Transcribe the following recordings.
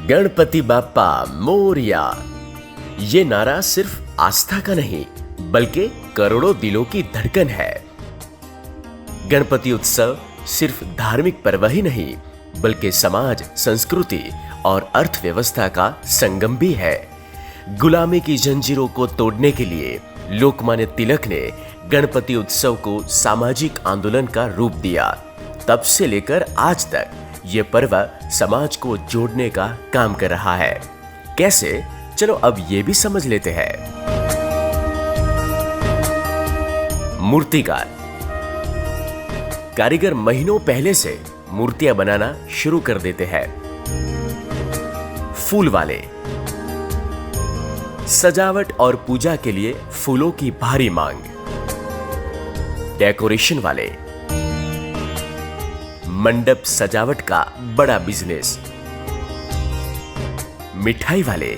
गणपति बाप्पा मोरया। ये नारा सिर्फ आस्था का नहीं बल्कि करोड़ों दिलों की धड़कन है। गणपति उत्सव सिर्फ धार्मिक पर्व ही नहीं बल्कि समाज, संस्कृति और अर्थव्यवस्था का संगम भी है। गुलामी की जंजीरों को तोड़ने के लिए लोकमान्य तिलक ने गणपति उत्सव को सामाजिक आंदोलन का रूप दिया। तब से लेकर आज तक ये पर्व समाज को जोड़ने का काम कर रहा है। कैसे? चलो अब ये भी समझ लेते हैं। मूर्तिकार कारीगर महीनों पहले से मूर्तियां बनाना शुरू कर देते हैं। फूल वाले सजावट और पूजा के लिए फूलों की भारी मांग। डेकोरेशन वाले मंडप सजावट का बड़ा बिजनेस। मिठाई वाले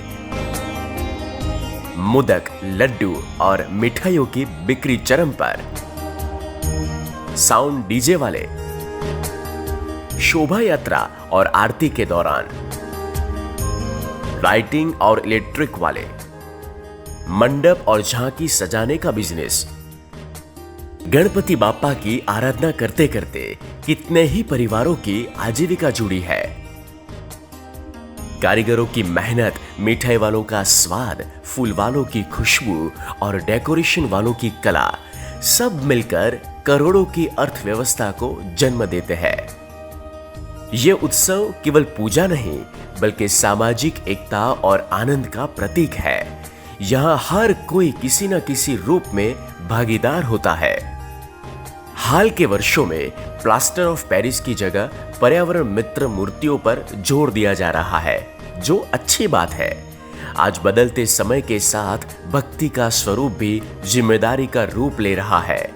मोदक, लड्डू और मिठाइयों की बिक्री चरम पर। साउंड डीजे वाले शोभा यात्रा और आरती के दौरान। लाइटिंग और इलेक्ट्रिक वाले मंडप और झांकी सजाने का बिजनेस। गणपति बाप्पा की आराधना करते करते कितने ही परिवारों की आजीविका जुड़ी है। कारीगरों की मेहनत, मिठाई वालों का स्वाद, फूल वालों की खुशबू और डेकोरेशन वालों की कला सब मिलकर करोड़ों की अर्थव्यवस्था को जन्म देते हैं। ये उत्सव केवल पूजा नहीं बल्कि सामाजिक एकता और आनंद का प्रतीक है। यहाँ हर कोई किसी न किसी रूप में भागीदार होता है। हाल के वर्षों में प्लास्टर ऑफ पेरिस की जगह पर्यावरण मित्र मूर्तियों पर जोर दिया जा रहा है, जो अच्छी बात है। आज बदलते समय के साथ भक्ति का स्वरूप भी जिम्मेदारी का रूप ले रहा है।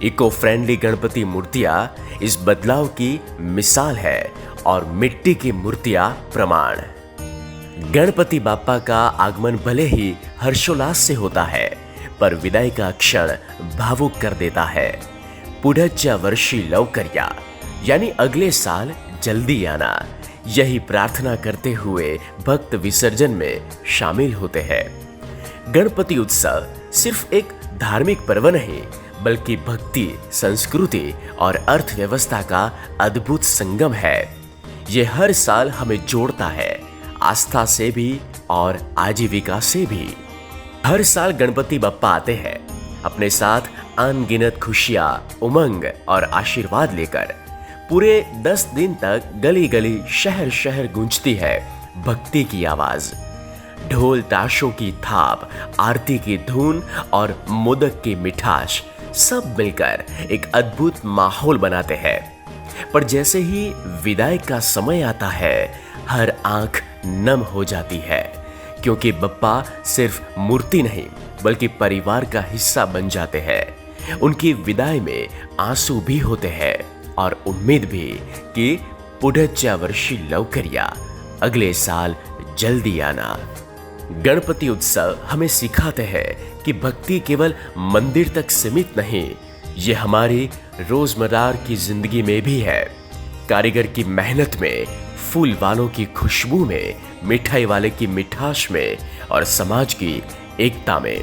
इको फ्रेंडली गणपति मूर्तियां इस बदलाव की मिसाल है और मिट्टी की मूर्तियां प्रमाण। गणपति बाप्पा का आगमन भले ही हर्षोल्लास से होता है पर विदाई का क्षण भावुक कर देता है। पुढच्या वर्षी लवकर्या यानी अगले साल जल्दी आना, यही प्रार्थना करते हुए भक्त विसर्जन में शामिल होते हैं। गणपति उत्सव सिर्फ एक धार्मिक पर्व नहीं बल्कि भक्ति, संस्कृति और अर्थव्यवस्था का अद्भुत संगम है। ये हर साल हमें जोड़ता है, आस्था से भी और आजीविका से भी। हर साल गणपति बप्पा आते हैं अपने साथ अनगिनत खुशियां, उमंग और आशीर्वाद लेकर। पूरे 10 दिन तक गली गली, शहर शहर गूंजती है भक्ति की आवाज। ढोल ताशों की थाप, आरती की धुन और मोदक की मिठास सब मिलकर एक अद्भुत माहौल बनाते हैं। पर जैसे ही विदाई का समय आता है हर आंख नम हो जाती है, क्योंकि बप्पा सिर्फ मूर्ति नहीं बल्कि परिवार का हिस्सा बन जाते हैं। उनकी विदाई में आंसू भी होते हैं और उम्मीद भी कि पुढच्या वर्षी लवकर्या, अगले साल जल्दी आना। गणपति उत्सव हमें सिखाते हैं कि भक्ति केवल मंदिर तक सीमित नहीं, ये हमारी रोजमर्रा की जिंदगी में भी है। कारीगर की मेहनत में, फूल वालों की खुशबू में, मिठाई वाले की मिठास में और समाज की एकता में।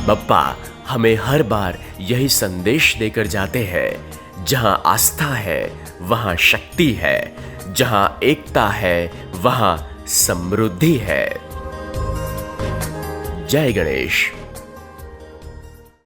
बप्पा हमें हर बार यही संदेश देकर जाते हैं, जहां आस्था है वहां शक्ति है, जहां एकता है वहां समृद्धि है। जय गणेश।